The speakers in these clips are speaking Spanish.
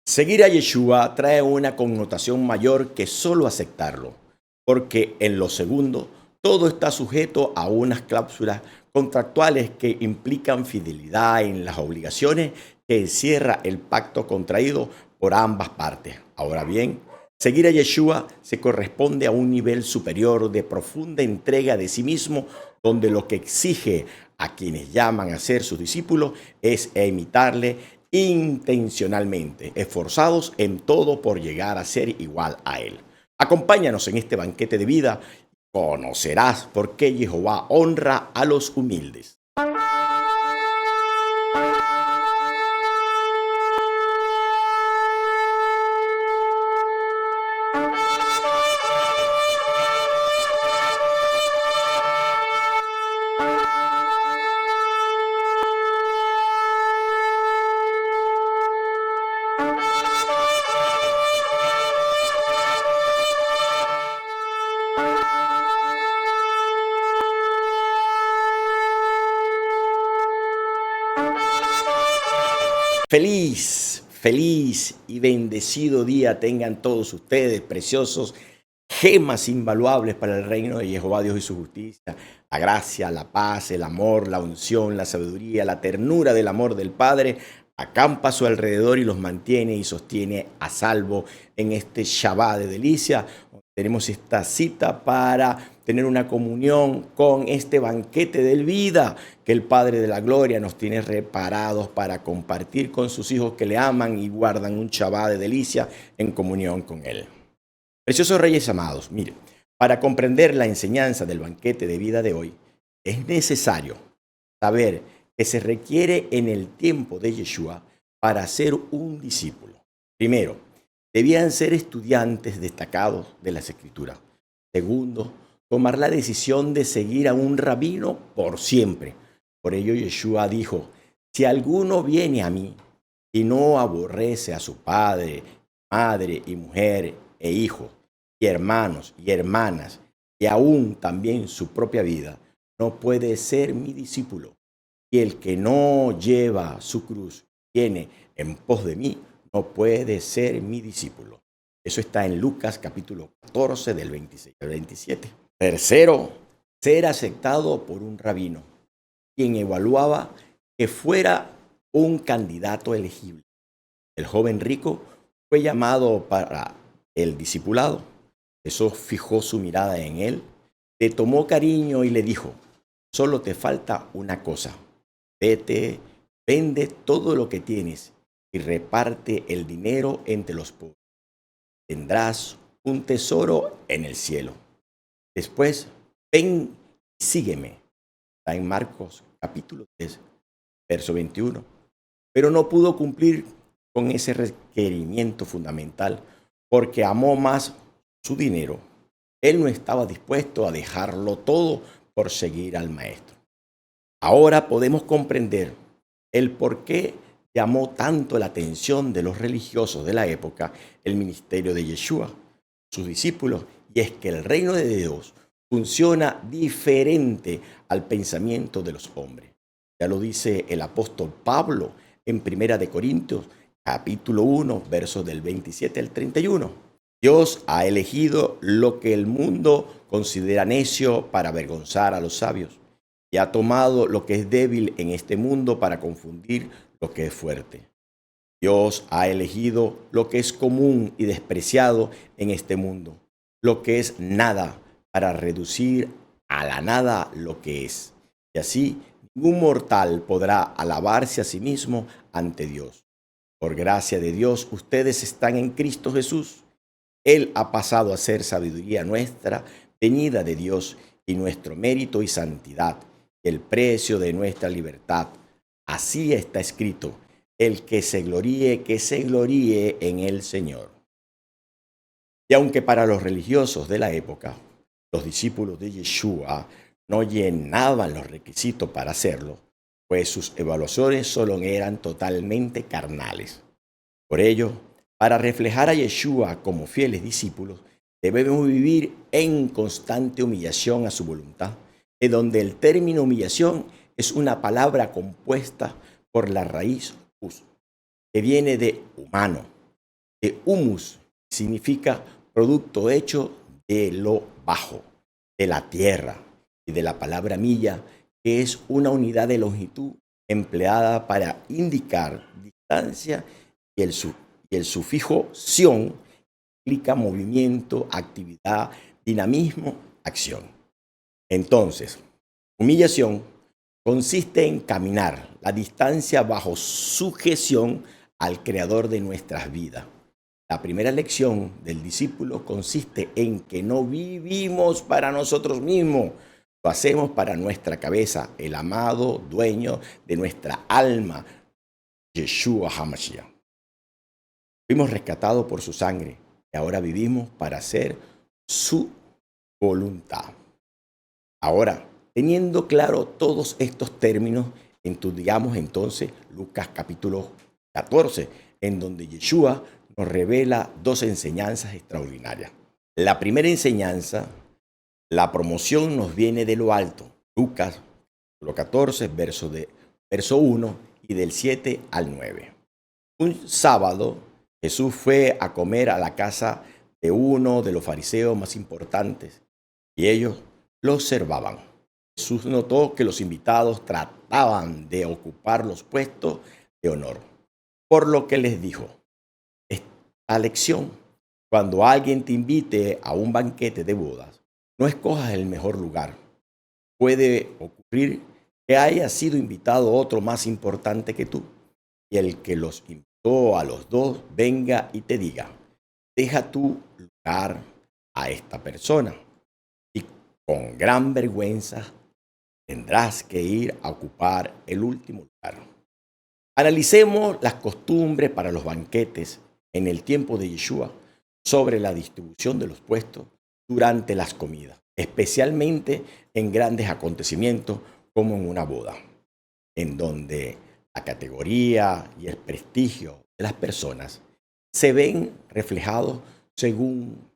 Seguir a Yeshua trae una connotación mayor que solo aceptarlo, porque en lo segundo, todo está sujeto a unas cláusulas contractuales que implican fidelidad en las obligaciones que encierra el pacto contraído por ambas partes. Ahora bien, seguir a Yeshua se corresponde a un nivel superior de profunda entrega de sí mismo, donde lo que exige a quienes llaman a ser sus discípulos es imitarle intencionalmente, esforzados en todo por llegar a ser igual a Él. Acompáñanos en este banquete de vida. Conocerás por qué Jehová honra a los humildes. Feliz y bendecido día tengan todos ustedes, preciosos, gemas invaluables para el reino de Jehová Dios y su justicia. La gracia, la paz, el amor, la unción, la sabiduría, la ternura del amor del Padre acampa a su alrededor y los mantiene y sostiene a salvo en este Shabbat de delicia. Tenemos esta cita para tener una comunión con este banquete de vida que el Padre de la Gloria nos tiene reparados para compartir con sus hijos que le aman y guardan un Shabbat de delicia en comunión con Él. Preciosos reyes amados, miren, para comprender la enseñanza del banquete de vida de hoy, es necesario saber que se requiere en el tiempo de Yeshua para ser un discípulo. Primero, debían ser estudiantes destacados de las Escrituras. Segundo, tomar la decisión de seguir a un rabino por siempre. Por ello Yeshua dijo, si alguno viene a mí y no aborrece a su padre, madre y mujer e hijo, y hermanos y hermanas, y aún también su propia vida, no puede ser mi discípulo. Y el que no lleva su cruz, viene en pos de mí, no puede ser mi discípulo. Eso está en Lucas capítulo 14 del 26 al 27. Tercero, ser aceptado por un rabino, quien evaluaba que fuera un candidato elegible. El joven rico fue llamado para el discipulado. Jesús fijó su mirada en él, le tomó cariño y le dijo, solo te falta una cosa. Vete, vende todo lo que tienes y reparte el dinero entre los pobres. Tendrás un tesoro en el cielo. Después, ven y sígueme. Está en Marcos capítulo 3, verso 21. Pero no pudo cumplir con ese requerimiento fundamental porque amó más su dinero. Él no estaba dispuesto a dejarlo todo por seguir al maestro. Ahora podemos comprender el por qué llamó tanto la atención de los religiosos de la época el ministerio de Yeshua, sus discípulos, y es que el reino de Dios funciona diferente al pensamiento de los hombres. Ya lo dice el apóstol Pablo en Primera de Corintios, capítulo 1, versos del 27 al 31. Dios ha elegido lo que el mundo considera necio para avergonzar a los sabios, y ha tomado lo que es débil en este mundo para confundir lo que es fuerte. Dios ha elegido lo que es común y despreciado en este mundo, lo que es nada, para reducir a la nada lo que es. Y así ningún mortal podrá alabarse a sí mismo ante Dios. Por gracia de Dios, ustedes están en Cristo Jesús. Él ha pasado a ser sabiduría nuestra, venida de Dios, y nuestro mérito y santidad, el precio de nuestra libertad. Así está escrito, el que se gloríe en el Señor. Y aunque para los religiosos de la época, los discípulos de Yeshua no llenaban los requisitos para hacerlo, pues sus evaluaciones solo eran totalmente carnales. Por ello, para reflejar a Yeshua como fieles discípulos, debemos vivir en constante humillación a su voluntad, en donde el término humillación es una palabra compuesta por la raíz hus, que viene de humano, de humus, significa producto hecho de lo bajo, de la tierra, y de la palabra milla, que es una unidad de longitud empleada para indicar distancia, y el sufijo sion implica movimiento, actividad, dinamismo, acción. Entonces, humillación consiste en caminar la distancia bajo sujeción al Creador de nuestras vidas. La primera lección del discípulo consiste en que no vivimos para nosotros mismos, lo hacemos para nuestra cabeza, el amado dueño de nuestra alma, Yeshua HaMashiach. Fuimos rescatados por su sangre y ahora vivimos para hacer su voluntad. Ahora, teniendo claro todos estos términos, estudiamos entonces Lucas capítulo 14, en donde Yeshua nos revela dos enseñanzas extraordinarias. La primera enseñanza, la promoción nos viene de lo alto. Lucas capítulo 14, verso 1 y del 7 al 9. Un sábado, Jesús fue a comer a la casa de uno de los fariseos más importantes y ellos lo observaban. Jesús notó que los invitados trataban de ocupar los puestos de honor, por lo que les dijo: esta lección, cuando alguien te invite a un banquete de bodas, no escojas el mejor lugar. Puede ocurrir que haya sido invitado otro más importante que tú, y el que los invitó a los dos venga y te diga: deja tu lugar a esta persona. Con gran vergüenza tendrás que ir a ocupar el último lugar. Analicemos las costumbres para los banquetes en el tiempo de Yeshua sobre la distribución de los puestos durante las comidas, especialmente en grandes acontecimientos como en una boda, en donde la categoría y el prestigio de las personas se ven reflejados según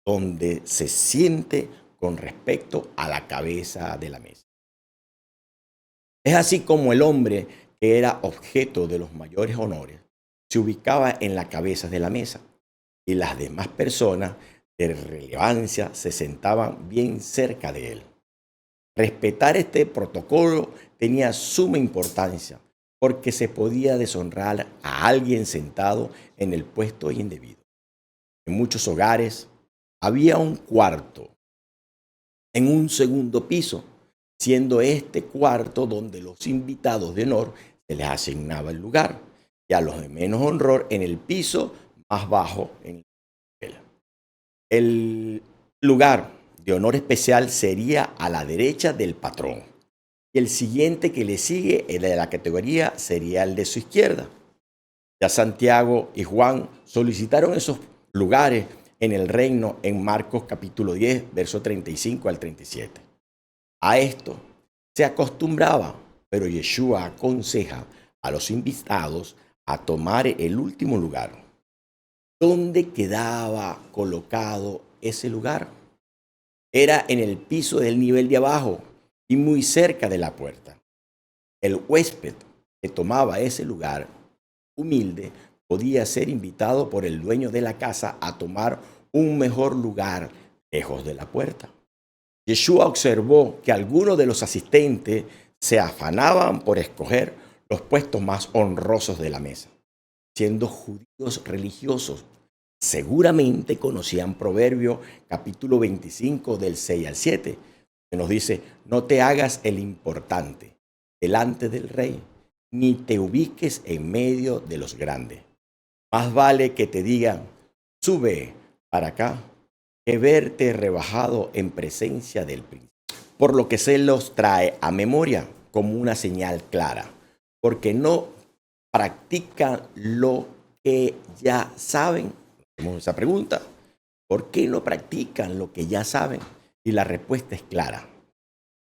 donde se siente con respecto a la cabeza de la mesa. Es así como el hombre que era objeto de los mayores honores se ubicaba en la cabeza de la mesa y las demás personas de relevancia se sentaban bien cerca de él. Respetar este protocolo tenía suma importancia porque se podía deshonrar a alguien sentado en el puesto indebido. En muchos hogares había un cuarto en un segundo piso, siendo este cuarto donde los invitados de honor se les asignaba el lugar, y a los de menos honor en el piso más bajo en el nivel. El lugar de honor especial sería a la derecha del patrón, y el siguiente que le sigue, el de la categoría, sería el de su izquierda. Ya Santiago y Juan solicitaron esos lugares en el reino en Marcos capítulo 10, verso 35 al 37. A esto se acostumbraba, pero Yeshua aconseja a los invitados a tomar el último lugar. ¿Dónde quedaba colocado ese lugar? Era en el piso del nivel de abajo y muy cerca de la puerta. El huésped que tomaba ese lugar humilde podía ser invitado por el dueño de la casa a tomar un mejor lugar lejos de la puerta. Yeshua observó que algunos de los asistentes se afanaban por escoger los puestos más honrosos de la mesa. Siendo judíos religiosos, seguramente conocían Proverbio capítulo 25 del 6 al 7, que nos dice: no te hagas el importante delante del rey, ni te ubiques en medio de los grandes. Más vale que te digan: sube para acá, que verte rebajado en presencia del príncipe. Por lo que se los trae a memoria como una señal clara, porque no practican lo que ya saben. Hacemos esa pregunta: ¿por qué no practican lo que ya saben? Y la respuesta es clara.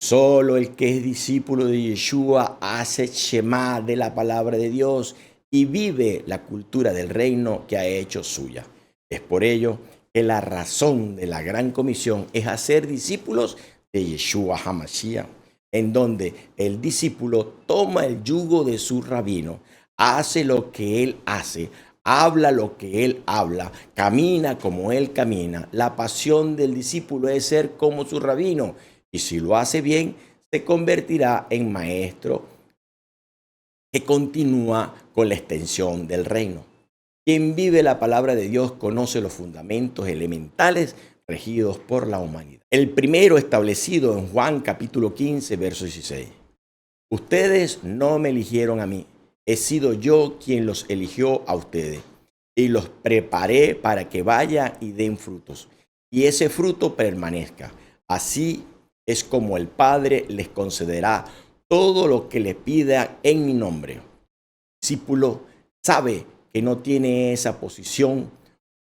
Solo el que es discípulo de Yeshua hace Shema de la palabra de Dios y vive la cultura del reino que ha hecho suya. Es por ello que la razón de la gran comisión es hacer discípulos de Yeshua HaMashiach, en donde el discípulo toma el yugo de su rabino, hace lo que él hace, habla lo que Él habla, camina como Él camina. La pasión del discípulo es ser como su rabino, y si lo hace bien, se convertirá en maestro que continúa con la extensión del reino. Quien vive la palabra de Dios conoce los fundamentos elementales regidos por la humanidad. El primero establecido en Juan capítulo 15, verso 16. Ustedes no me eligieron a mí, he sido yo quien los eligió a ustedes y los preparé para que vayan y den frutos, y ese fruto permanezca. Así es como el Padre les concederá todo lo que le pida en mi nombre. El discípulo sabe que no tiene esa posición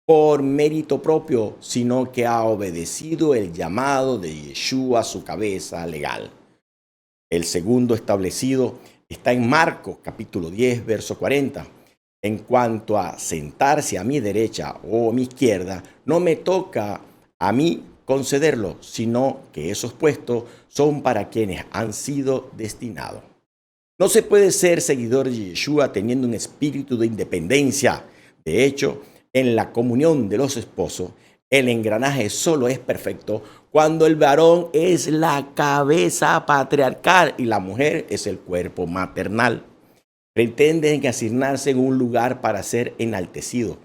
por mérito propio, sino que ha obedecido el llamado de Yeshua, su cabeza legal. El segundo establecido está en Marcos capítulo 10, verso 40. En cuanto a sentarse a mi derecha o a mi izquierda, no me toca a mí concederlo, sino que esos puestos son para quienes han sido destinados. No se puede ser seguidor de Yeshua teniendo un espíritu de independencia. De hecho, en la comunión de los esposos, el engranaje solo es perfecto cuando el varón es la cabeza patriarcal y la mujer es el cuerpo maternal. Pretenden asignarse en un lugar para ser enaltecido.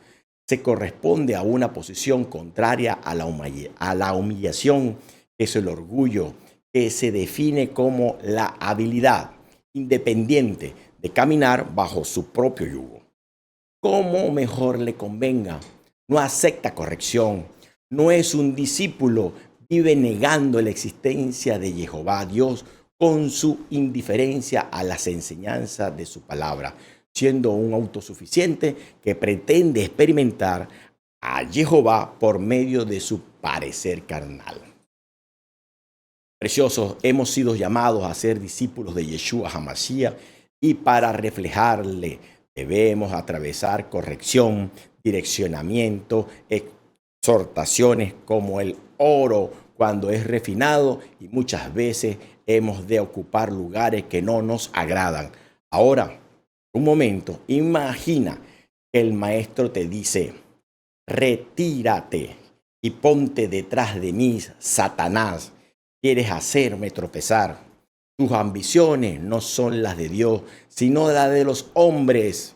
Se corresponde a una posición contraria a la humillación, que es el orgullo, que se define como la habilidad independiente de caminar bajo su propio yugo. Como mejor le convenga. No acepta corrección. No es un discípulo. Vive negando la existencia de Jehová Dios con su indiferencia a las enseñanzas de su palabra, siendo un autosuficiente que pretende experimentar a Jehová por medio de su parecer carnal. Preciosos, hemos sido llamados a ser discípulos de Yeshua HaMashiach y para reflejarle debemos atravesar corrección, direccionamiento, exhortaciones como el oro cuando es refinado y muchas veces hemos de ocupar lugares que no nos agradan. Ahora, un momento, imagina que el maestro te dice, retírate y ponte detrás de mí, Satanás. Quieres hacerme tropezar. Tus ambiciones no son las de Dios, sino las de los hombres.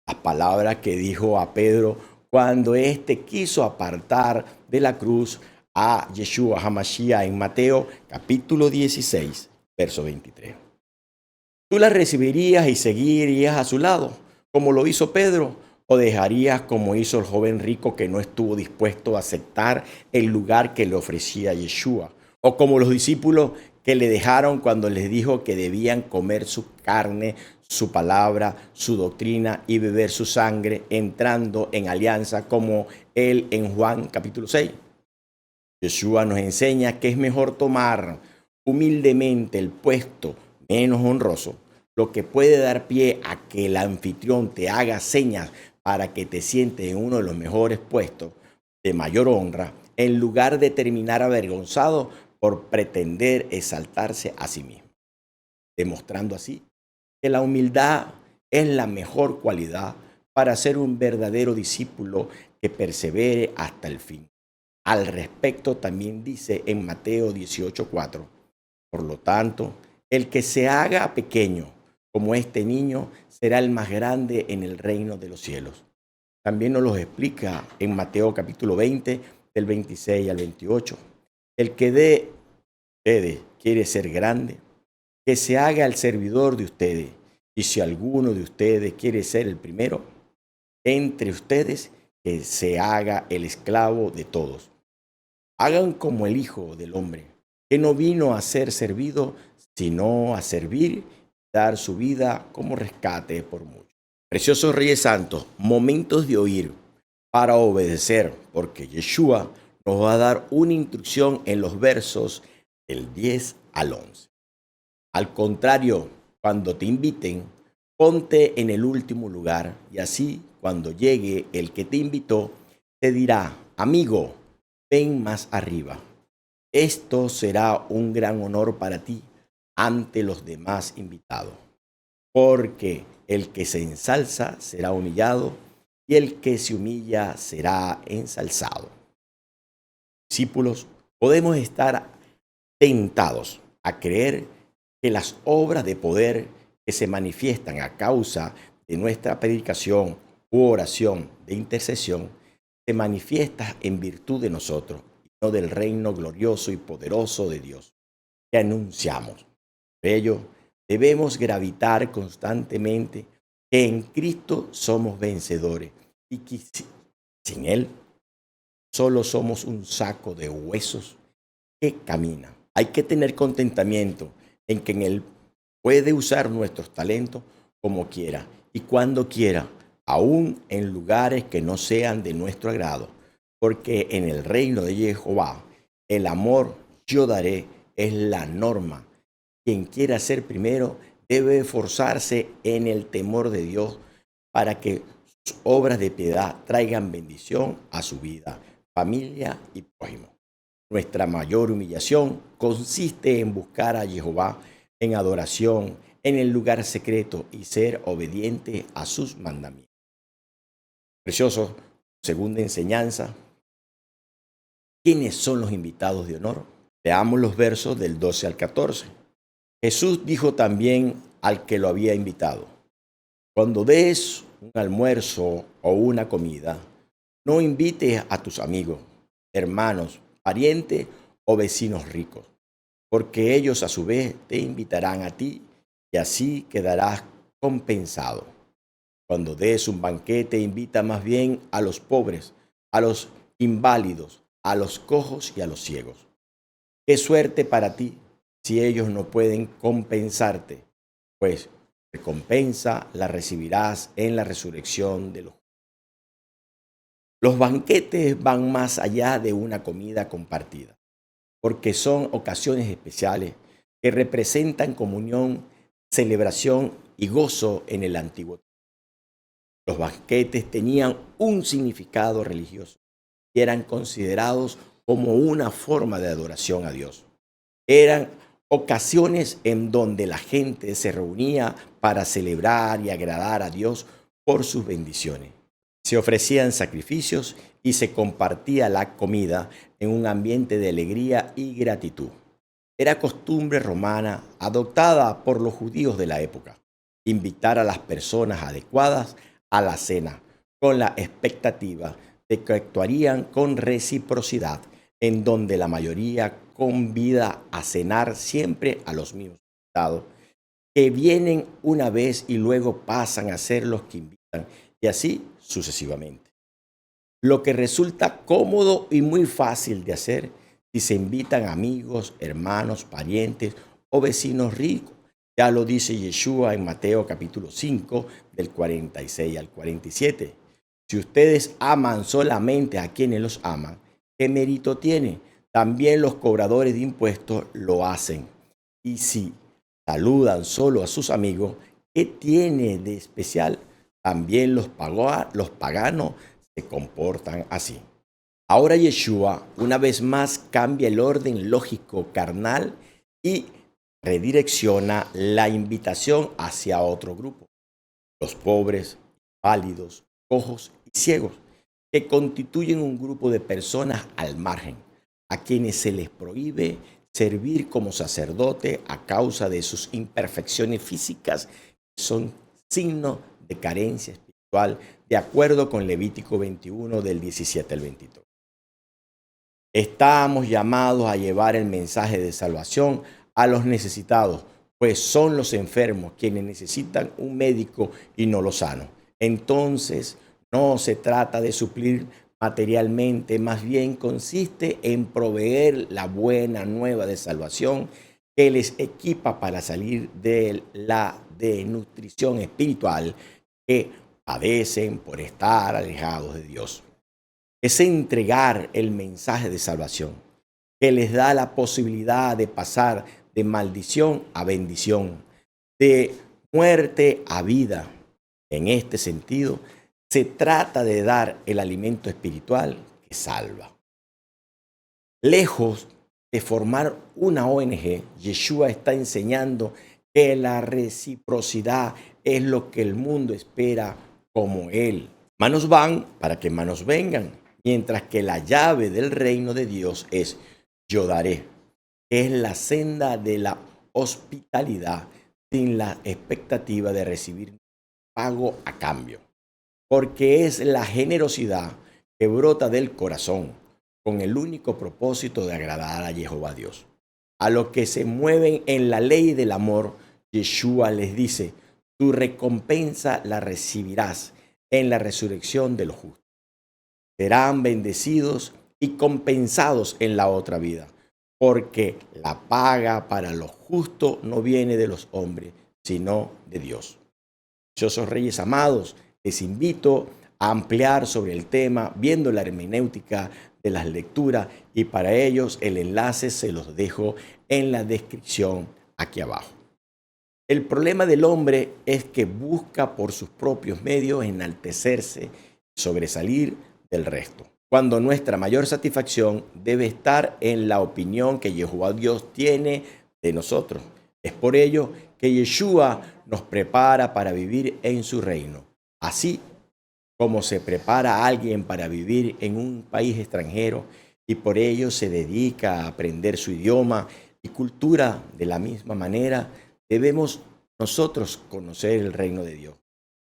Las palabras que dijo a Pedro cuando éste quiso apartar de la cruz a Yeshua HaMashiach en Mateo capítulo 16, verso 23. ¿Tú las recibirías y seguirías a su lado, como lo hizo Pedro? ¿O dejarías como hizo el joven rico que no estuvo dispuesto a aceptar el lugar que le ofrecía Yeshua? ¿O como los discípulos que le dejaron cuando les dijo que debían comer su carne, su palabra, su doctrina y beber su sangre, entrando en alianza como él en Juan capítulo 6? Yeshua nos enseña que es mejor tomar humildemente el puesto menos honroso, lo que puede dar pie a que el anfitrión te haga señas para que te sientes en uno de los mejores puestos de mayor honra, en lugar de terminar avergonzado por pretender exaltarse a sí mismo, demostrando así que la humildad es la mejor cualidad para ser un verdadero discípulo que persevere hasta el fin. Al respecto también dice en Mateo 18:4, por lo tanto, el que se haga pequeño como este niño será el más grande en el reino de los cielos. También nos lo explica en Mateo capítulo 20, del 26 al 28. El que de ustedes quiere ser grande, que se haga el servidor de ustedes. Y si alguno de ustedes quiere ser el primero entre ustedes, que se haga el esclavo de todos. Hagan como el Hijo del Hombre, que no vino a ser servido, sino a servir y dar su vida como rescate por muchos. Preciosos Reyes Santos, momentos de oír para obedecer, porque Yeshua nos va a dar una instrucción en los versos del 10 al 11. Al contrario, cuando te inviten, ponte en el último lugar y así cuando llegue el que te invitó, te dirá, amigo, ven más arriba. Esto será un gran honor para ti ante los demás invitados, porque el que se ensalza será humillado y el que se humilla será ensalzado. Discípulos, podemos estar tentados a creer que las obras de poder que se manifiestan a causa de nuestra predicación u oración de intercesión se manifiestan en virtud de nosotros, y no del reino glorioso y poderoso de Dios que anunciamos. Por ello, debemos gravitar constantemente que en Cristo somos vencedores y que sin Él solo somos un saco de huesos que camina. Hay que tener contentamiento en que en Él puede usar nuestros talentos como quiera y cuando quiera, aún en lugares que no sean de nuestro agrado, porque en el reino de Jehová el amor yo daré es la norma. Quien quiera ser primero debe esforzarse en el temor de Dios para que sus obras de piedad traigan bendición a su vida, familia y prójimo. Nuestra mayor humillación consiste en buscar a Jehová en adoración, en el lugar secreto y ser obediente a sus mandamientos. Precioso, segunda enseñanza. ¿Quiénes son los invitados de honor? Veamos los versos del 12 al 14. Jesús dijo también al que lo había invitado: cuando des un almuerzo o una comida, no invites a tus amigos, hermanos, parientes o vecinos ricos, porque ellos a su vez te invitarán a ti y así quedarás compensado. Cuando des un banquete, invita más bien a los pobres, a los inválidos, a los cojos y a los ciegos. Qué suerte para ti si ellos no pueden compensarte, pues recompensa la recibirás en la resurrección de los justos. Los banquetes van más allá de una comida compartida, porque son ocasiones especiales que representan comunión, celebración y gozo en el Antiguo Testamento. Los banquetes tenían un significado religioso y eran considerados como una forma de adoración a Dios. Eran ocasiones en donde la gente se reunía para celebrar y agradar a Dios por sus bendiciones. Se ofrecían sacrificios y se compartía la comida en un ambiente de alegría y gratitud. Era costumbre romana adoptada por los judíos de la época, invitar a las personas adecuadas a la cena, con la expectativa de que actuarían con reciprocidad, en donde la mayoría convida a cenar siempre a los mismos invitados, que vienen una vez y luego pasan a ser los que invitan, y así sucesivamente. Lo que resulta cómodo y muy fácil de hacer si se invitan amigos, hermanos, parientes o vecinos ricos. Ya lo dice Yeshua en Mateo capítulo 5, del 46 al 47. Si ustedes aman solamente a quienes los aman, ¿qué mérito tiene? También los cobradores de impuestos lo hacen. Y si saludan solo a sus amigos, ¿qué tiene de especial? También los paganos se comportan así. Ahora Yeshua una vez más cambia el orden lógico carnal y redirecciona la invitación hacia otro grupo: los pobres, válidos, cojos y ciegos, que constituyen un grupo de personas al margen, a quienes se les prohíbe servir como sacerdote a causa de sus imperfecciones físicas, que son signo de carencia espiritual, de acuerdo con Levítico 21, del 17 al 23. Estamos llamados a llevar el mensaje de salvación a los necesitados, pues son los enfermos quienes necesitan un médico y no los sanos. Entonces, no se trata de suplir materialmente, más bien consiste en proveer la buena nueva de salvación que les equipa para salir de la desnutrición espiritual que padecen por estar alejados de Dios. Es entregar el mensaje de salvación que les da la posibilidad de pasar de maldición a bendición, de muerte a vida. En este sentido, se trata de dar el alimento espiritual que salva. Lejos de formar una ONG, Yeshua está enseñando que la reciprocidad es lo que el mundo espera como Él Manos van para que manos vengan, mientras que la llave del reino de Dios es yo daré, que es la senda de la hospitalidad sin la expectativa de recibir pago a cambio, porque es la generosidad que brota del corazón con el único propósito de agradar a Jehová Dios. A los que se mueven en la ley del amor, Yeshua les dice, tu recompensa la recibirás en la resurrección de los justos. Serán bendecidos y compensados en la otra vida, porque la paga para los justos no viene de los hombres, sino de Dios. Preciosos reyes amados, les invito a ampliar sobre el tema viendo la hermenéutica de las lecturas y para ellos el enlace se los dejo en la descripción aquí abajo. El problema del hombre es que busca por sus propios medios enaltecerse y sobresalir del resto, cuando nuestra mayor satisfacción debe estar en la opinión que Jehová Dios tiene de nosotros. Es por ello que Yeshua nos prepara para vivir en su reino, así como se prepara a alguien para vivir en un país extranjero y por ello se dedica a aprender su idioma y cultura. De la misma manera, debemos nosotros conocer el reino de Dios,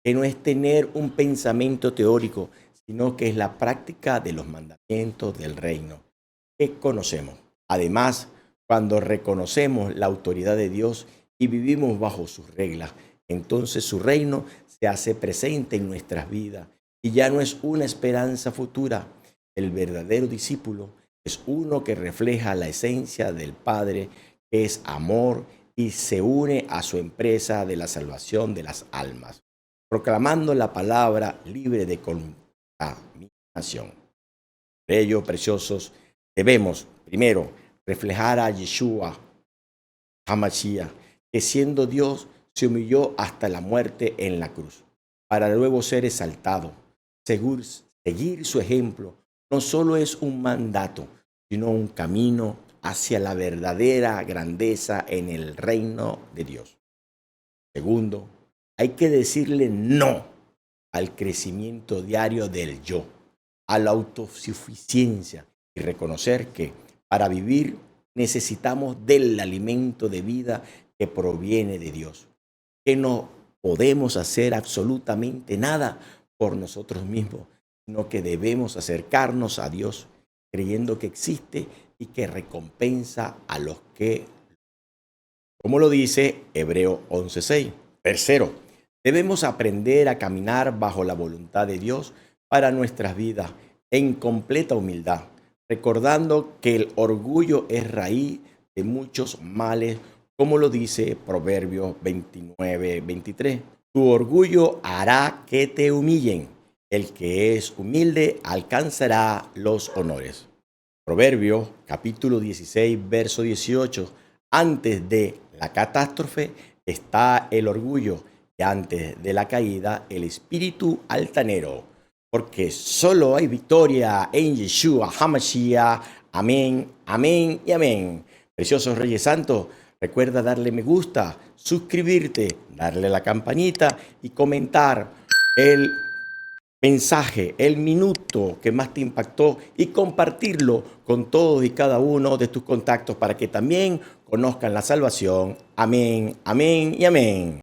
que no es tener un pensamiento teórico, sino que es la práctica de los mandamientos del reino que conocemos. Además, cuando reconocemos la autoridad de Dios y vivimos bajo sus reglas, entonces su reino se hace presente en nuestras vidas y ya no es una esperanza futura. El verdadero discípulo es uno que refleja la esencia del Padre, que es amor y se une a su empresa de la salvación de las almas, proclamando la palabra libre de contaminación. Por ello, preciosos, debemos primero reflejar a Yeshua HaMashiach, que siendo Dios se humilló hasta la muerte en la cruz, para luego ser exaltado. Seguir su ejemplo no solo es un mandato, sino un camino hacia la verdadera grandeza en el reino de Dios. Segundo, hay que decirle no al crecimiento diario del yo, a la autosuficiencia y reconocer que para vivir necesitamos del alimento de vida que proviene de Dios, que no podemos hacer absolutamente nada por nosotros mismos, sino que debemos acercarnos a Dios creyendo que existe y que recompensa a los que, como lo dice Hebreo 11:6. Tercero, debemos aprender a caminar bajo la voluntad de Dios para nuestras vidas en completa humildad, recordando que el orgullo es raíz de muchos males, como lo dice Proverbios 29:23. Tu orgullo hará que te humillen. El que es humilde alcanzará los honores. Proverbios capítulo 16, verso 18. Antes de la catástrofe está el orgullo y antes de la caída el espíritu altanero. Porque solo hay victoria en Yeshua HaMashiach. Amén, amén y amén. Preciosos Reyes Santos, recuerda darle me gusta, suscribirte, darle la campanita y comentar el mensaje, el minuto que más te impactó y compartirlo con todos y cada uno de tus contactos para que también conozcan la salvación. Amén, amén y amén.